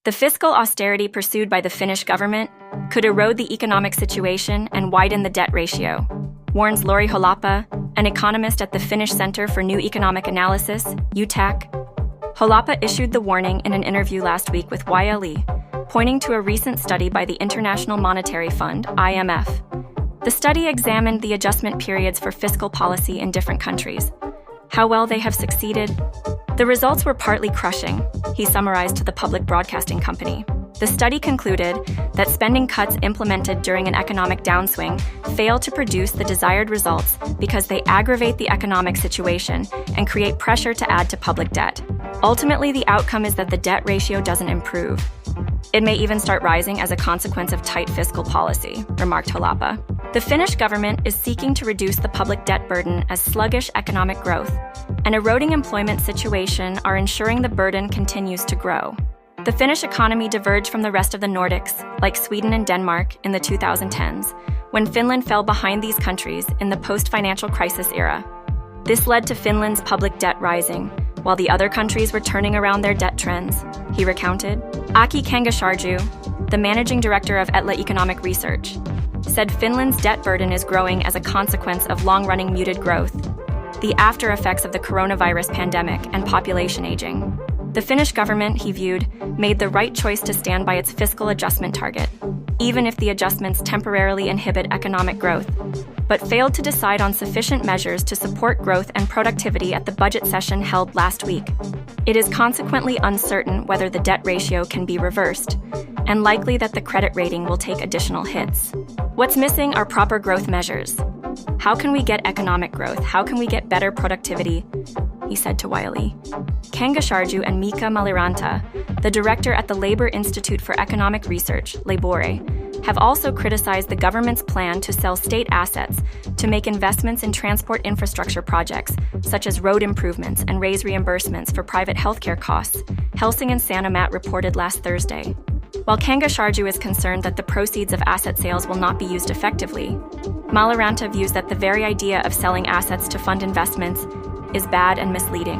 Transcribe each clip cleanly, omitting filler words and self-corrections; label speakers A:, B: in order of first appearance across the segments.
A: The fiscal austerity pursued by the Finnish government could erode the economic situation and widen the debt ratio, warns Lauri Holappa, an economist at the Finnish Center for New Economic Analysis, UTAC. Holappa issued the warning in an interview last week with YLE, pointing to a recent study by the International Monetary Fund, IMF. The study examined the adjustment periods for fiscal policy in different countries, how well they have succeeded. The results were partly crushing, he summarized to the public broadcasting company. The study concluded that spending cuts implemented during an economic downswing fail to produce the desired results because they aggravate the economic situation and create pressure to add to public debt. Ultimately, the outcome is that the debt ratio doesn't improve. It may even start rising as a consequence of tight fiscal policy, remarked Holappa. The Finnish government is seeking to reduce the public debt burden as sluggish economic growth and eroding employment situation are ensuring the burden continues to grow. The Finnish economy diverged from the rest of the Nordics, like Sweden and Denmark, in the 2010s, when Finland fell behind these countries in the post-financial crisis era. This led to Finland's public debt rising, while the other countries were turning around their debt trends, he recounted. Aki Kangasharju, the managing director of Etla Economic Research, said Finland's debt burden is growing as a consequence of long-running muted growth, the after effects of the coronavirus pandemic and population aging. The Finnish government, he viewed, made the right choice to stand by its fiscal adjustment target, even if the adjustments temporarily inhibit economic growth, but failed to decide on sufficient measures to support growth and productivity at the budget session held last week. It is consequently uncertain whether the debt ratio can be reversed, and likely that the credit rating will take additional hits. What's missing are proper growth measures. How can we get economic growth? How can we get better productivity? He said to YLE. Kangasharju and Mika Maliranta, the director at the Labour Institute for Economic Research, Labore, have also criticized the government's plan to sell state assets to make investments in transport infrastructure projects, such as road improvements, and raise reimbursements for private healthcare costs, Helsing and Sanomat reported last Thursday. While Kangasharju is concerned that the proceeds of asset sales will not be used effectively, Maliranta views that the very idea of selling assets to fund investments is bad and misleading.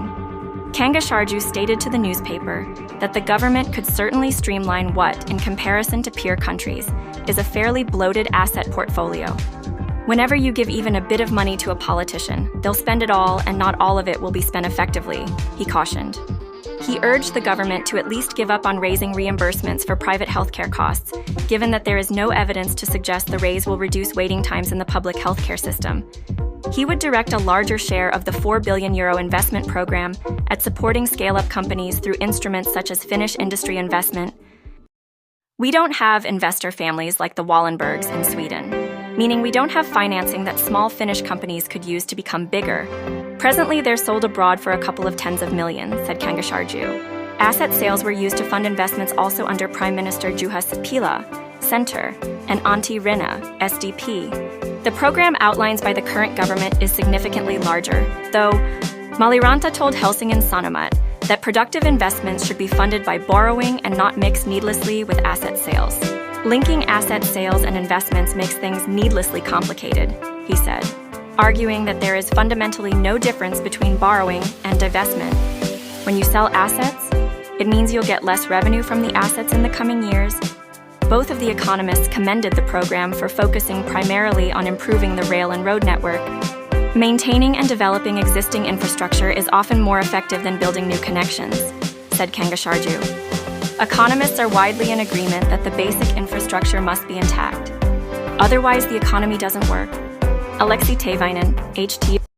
A: Kangasharju stated to the newspaper that the government could certainly streamline what, in comparison to peer countries, is a fairly bloated asset portfolio. Whenever you give even a bit of money to a politician, they'll spend it all and not all of it will be spent effectively, he cautioned. He urged the government to at least give up on raising reimbursements for private healthcare costs, given that there is no evidence to suggest the raise will reduce waiting times in the public healthcare system. He would direct a larger share of the €4 billion investment program at supporting scale-up companies through instruments such as Finnish industry investment. We don't have investor families like the Wallenbergs in Sweden, meaning we don't have financing that small Finnish companies could use to become bigger. Presently, they're sold abroad for a couple of tens of millions, said Kangasharju. Asset sales were used to fund investments also under Prime Minister Juha Sipilä, Center, and Antti Rinne, SDP. The program outlined by the current government is significantly larger, though Maliranta told Helsing and Sanomat that productive investments should be funded by borrowing and not mixed needlessly with asset sales. Linking asset sales and investments makes things needlessly complicated, he said, arguing that there is fundamentally no difference between borrowing and divestment. When you sell assets, it means you'll get less revenue from the assets in the coming years. Both of the economists commended the program for focusing primarily on improving the rail and road network. Maintaining and developing existing infrastructure is often more effective than building new connections, said Kangasharju. Economists are widely in agreement that the basic infrastructure must be intact. Otherwise, the economy doesn't work. Aleksi Teivainen, HT